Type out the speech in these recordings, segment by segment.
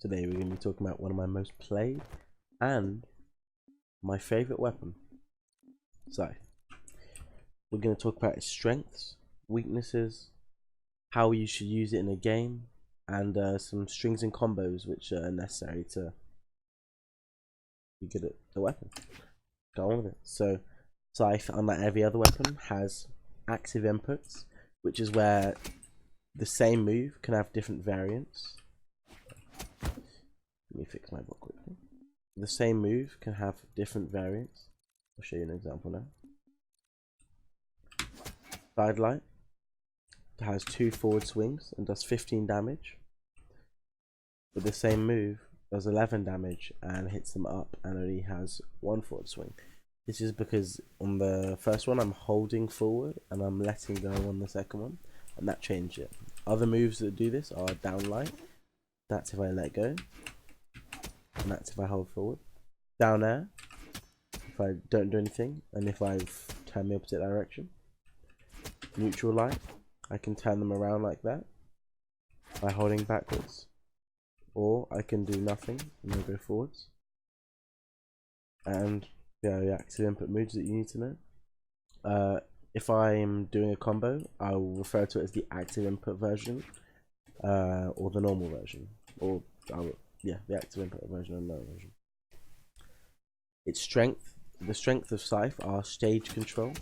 Today we're going to be talking about one of my most played and my favourite weapon, Scythe. We're going to talk about its strengths, weaknesses, how you should use it in a game, and some strings and combos which are necessary to be good at the weapon. Go on with it. So Scythe, unlike every other weapon, has active inputs, which is where the same move can have different variants. Let me fix my book quickly. The same move can have different variants. I'll show you an example now. Sidelight has 2 forward swings and does 15 damage. But the same move does 11 damage and hits them up and only has 1 forward swing. This is because on the first one I'm holding forward and I'm letting go on the second one, and that changed it. Other moves that do this are downlight. That's if I let go. And that's if I hold forward. Down air, if I don't do anything, and if I turn the opposite direction. Neutral light, I can turn them around like that by holding backwards, or I can do nothing and then go forwards. And the active input moves that you need to know. If I'm doing a combo, I will refer to it as the active input version, or the normal version, or the active input version and lower version. Its strength, the strength of Scythe are stage control.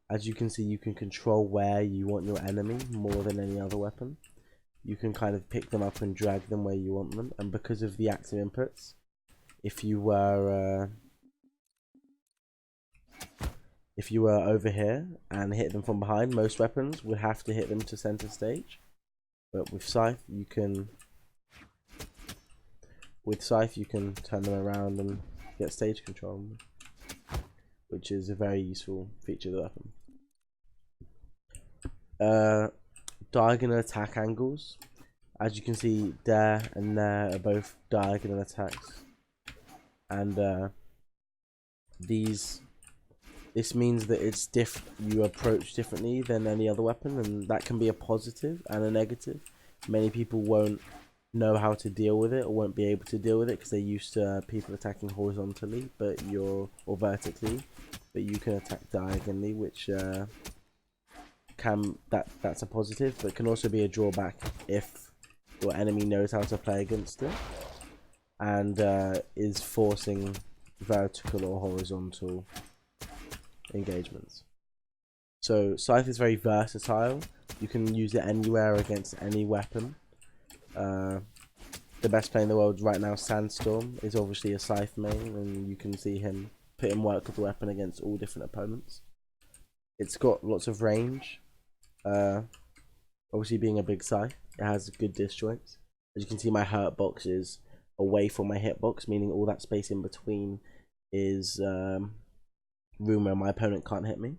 As you can see, you can control where you want your enemy more than any other weapon. You can kind of pick them up and drag them where you want them, and because of the active inputs, if you were over here and hit them from behind, most weapons would have to hit them to center stage. But with Scythe, you can turn them around and get stage control, which is a very useful feature of the weapon. Diagonal attack angles. As you can see, there and there are both diagonal attacks, and this means that it's you approach differently than any other weapon, and that can be a positive and a negative. Many people won't know how to deal with it, or won't be able to deal with it because they're used to people attacking horizontally or vertically, but you can attack diagonally, which that's a positive, but can also be a drawback if your enemy knows how to play against it and is forcing vertical or horizontal engagements. So Scythe is very versatile. You can use it anywhere against any weapon. The best player in the world right now, Sandstorm, is obviously a Scythe main, and you can see him put in work with the weapon against all different opponents. It's got lots of range. Obviously, being a big Scythe, it has good disjoints. As you can see, my hurt box is away from my hitbox, meaning all that space in between is room where my opponent can't hit me.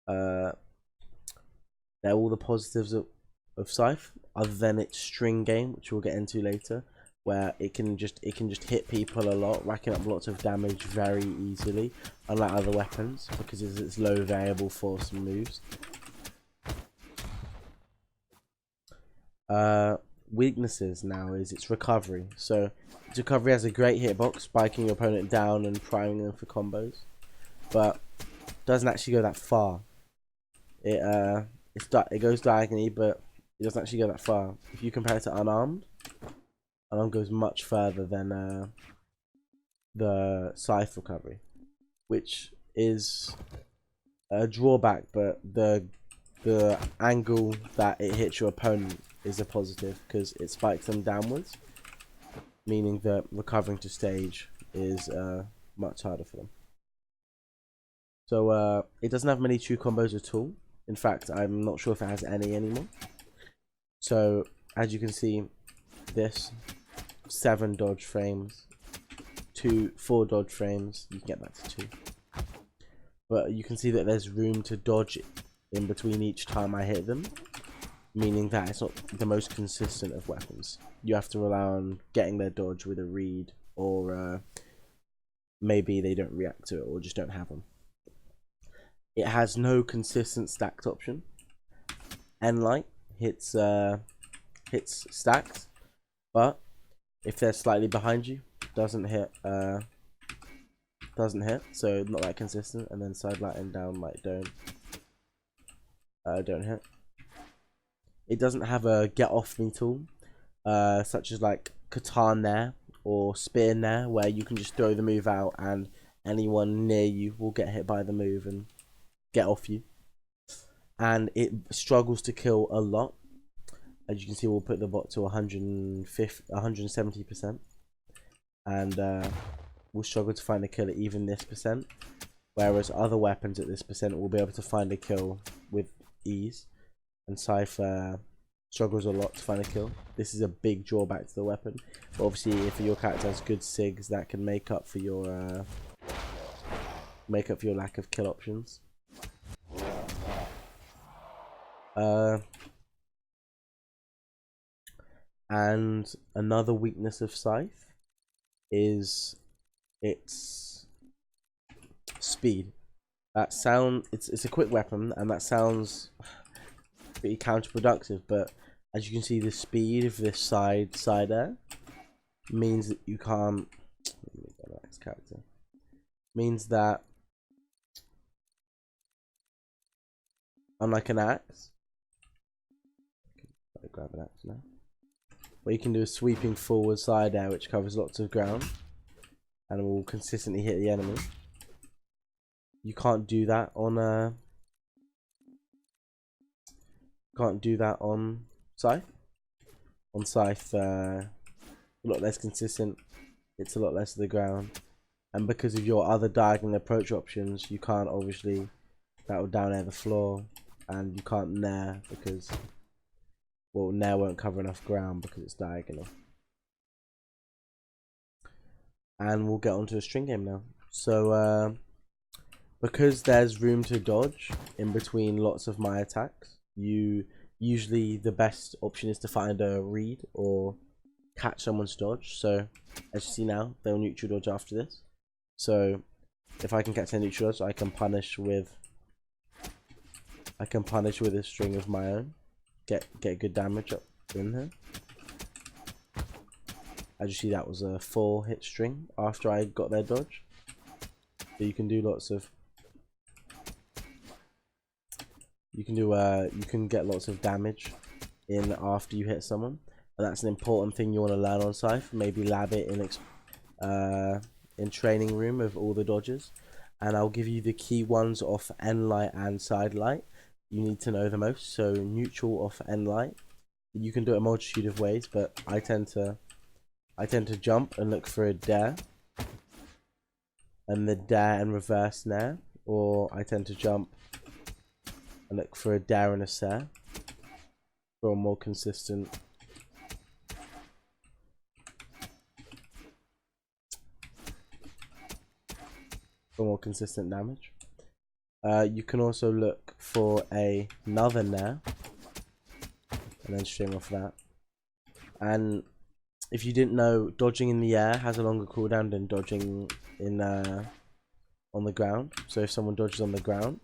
They're all the positives of Scythe, other than its string game, which we'll get into later, where it can just hit people a lot, racking up lots of damage very easily, unlike other weapons, because it's low variable force moves. Weaknesses now is its recovery. So its recovery has a great hitbox, spiking your opponent down and priming them for combos, but doesn't actually go that far. It goes diagonally, but it doesn't actually go that far. If you compare it to unarmed goes much further than the Scythe recovery, which is a drawback, but the angle that it hits your opponent is a positive because it spikes them downwards, meaning that recovering to stage is much harder for them. So it doesn't have many true combos at all. In fact, I'm not sure if it has any anymore. So as you can see, this 7 dodge frames, 4 dodge frames, you can get that to 2. But you can see that there's room to dodge in between each time I hit them, meaning that it's not the most consistent of weapons. You have to rely on getting their dodge with a read, or maybe they don't react to it or just don't have them. It has no consistent stacked option. N-Light hits stacked, but if they're slightly behind you, doesn't hit. So not that consistent. And then side light and down light don't hit. It doesn't have a get off me tool, such as like Catan Nair or Spear Nair, where you can just throw the move out and anyone near you will get hit by the move and get off you. And it struggles to kill a lot. As you can see, we'll put the bot to 170%, and we'll struggle to find a kill at even this percent. Whereas other weapons at this percent will be able to find a kill with ease, and Scythe struggles a lot to find a kill. This is a big drawback to the weapon. But obviously, if your character has good SIGs, that can make up for your lack of kill options. And another weakness of Scythe is its speed. It's a quick weapon, and that sounds pretty counterproductive, but as you can see, the speed of this side air means that you can't. Let me go to the next character. Means that, unlike an axe, I'll grab an axe now. What you can do is sweeping forward side air, which covers lots of ground and will consistently hit the enemy. You can't do that on Scythe. On Scythe, a lot less consistent. It's a lot less of the ground, and because of your other diagonal approach options, you can't obviously that will down air the floor, and you can't nair because, well, nair won't cover enough ground because it's diagonal. And we'll get onto a string game now. So because there's room to dodge in between lots of my attacks, usually the best option is to find a read or catch someone's dodge. So as you see now, they'll neutral dodge after this. So if I can catch a neutral dodge, I can punish with a string of my own. Get good damage up in here. As you see, that was a 4-hit string after I got their dodge. So you can do lots of. You can get lots of damage in after you hit someone, and that's an important thing you want to learn on Scythe. Maybe lab it in training room of all the dodges, and I'll give you the key ones off end light and side light. You need to know the most. So neutral off end light, you can do it a multitude of ways, but I tend to jump and look for a dare, and the dare and reverse nair, or I tend to jump and look for a dare and a sair for a more consistent damage. You can also look for another nair and then string off that. And if you didn't know, dodging in the air has a longer cooldown than dodging in on the ground. So if someone dodges on the ground,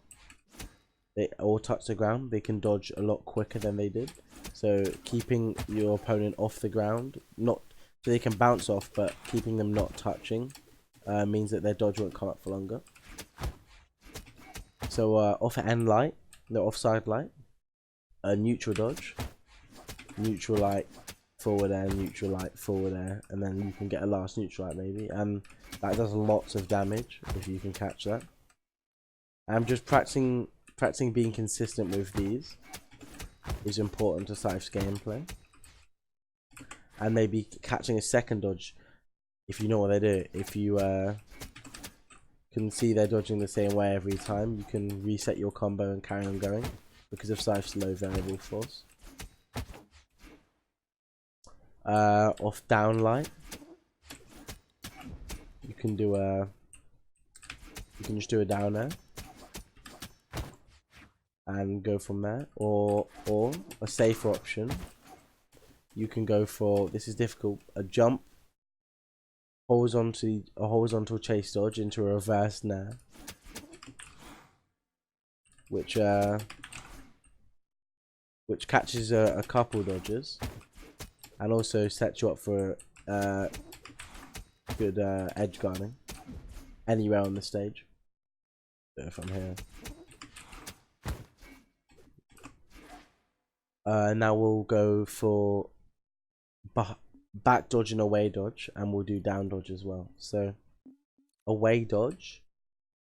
or touch the ground, they can dodge a lot quicker than they did. So keeping your opponent off the ground, not so they can bounce off, but keeping them not touching means that their dodge won't come up for longer. So off end light, no, offside light, a neutral dodge, neutral light, forward air, neutral light, forward air, and then you can get a last neutral light maybe, and that does lots of damage if you can catch that. I'm just practicing being consistent with these is important to Scythe's gameplay, and maybe catching a second dodge if you know what they do. If you can see they're dodging the same way every time, you can reset your combo and carry on going because of Scythe's low variable force. Off down light, you can just do a down air and go from there, or a safer option, you can go for, this is difficult, a jump, a horizontal chase dodge into a reverse nair, which catches a couple dodges and also sets you up for good edge guarding anywhere on the stage. So if I'm here, now we'll go for back dodge and away dodge, and we'll do down dodge as well. So away dodge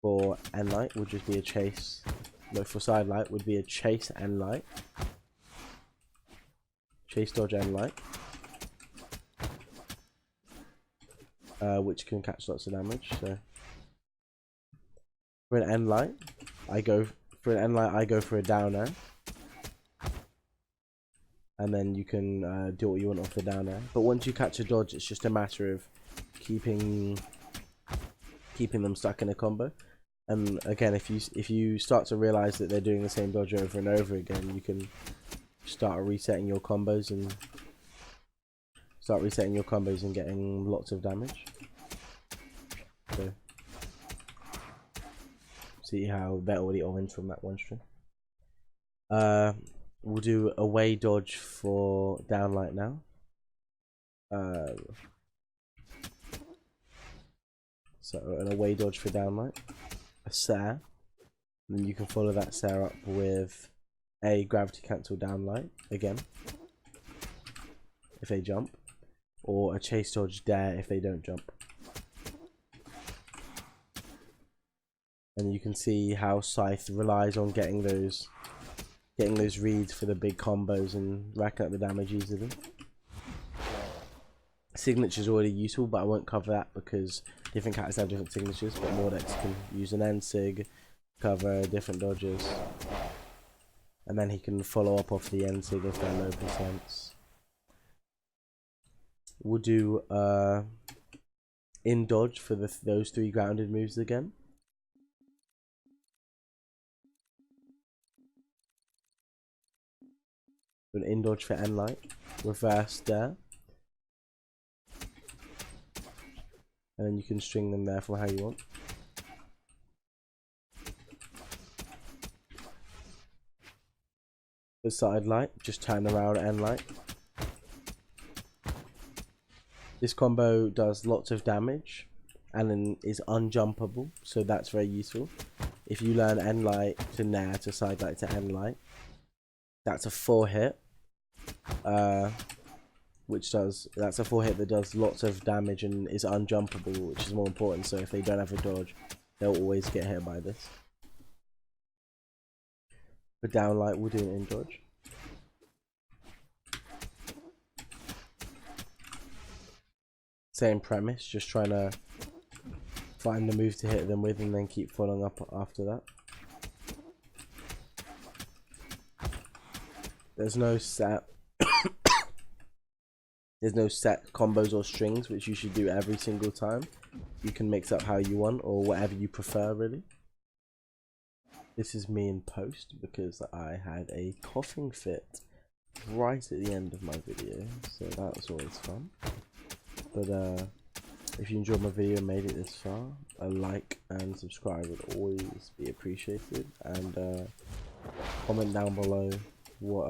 for end light would just be a chase. No, for side light would be a chase end light. Chase dodge end light. Which can catch lots of damage. So for an end light, I go for a down air. And then you can do what you want off the down air. But once you catch a dodge, it's just a matter of keeping them stuck in a combo. And again, if you start to realize that they're doing the same dodge over and over again, you can start resetting your combos and getting lots of damage. So see how that already all wins from that one string. We'll do away dodge for downlight now. So an away dodge for downlight, a Scythe, and then you can follow that Scythe up with a gravity cancel downlight again if they jump, or a chase dodge dare if they don't jump. And you can see how Scythe relies on getting those reads for the big combos and racking up the damage easily. Signature is already useful, but I won't cover that because different characters have different signatures. But more decks can use an end sig, cover different dodges, and then he can follow up off the end sig if they're low percents. We'll do in dodge for those 3 grounded moves again. An in dodge for end light, reverse dare, and then you can string them there for how you want. The side light, just turn around end light. This combo does lots of damage and then is unjumpable, so that's very useful. If you learn end light to nair to side light to end light, that's a 4 hit. That's a 4 hit that does lots of damage and is unjumpable, which is more important. So if they don't have a dodge, they'll always get hit by this. For downlight, we'll do an in dodge. Same premise, just trying to find the move to hit them with and then keep following up after that. There's no set combos or strings which you should do every single time. You can mix up how you want or whatever you prefer, really. This is me in post because I had a coughing fit right at the end of my video, so that was always fun. But if you enjoyed my video and made it this far, a like and subscribe would always be appreciated, and comment down below what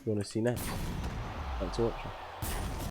you want to see next. Thanks for watching.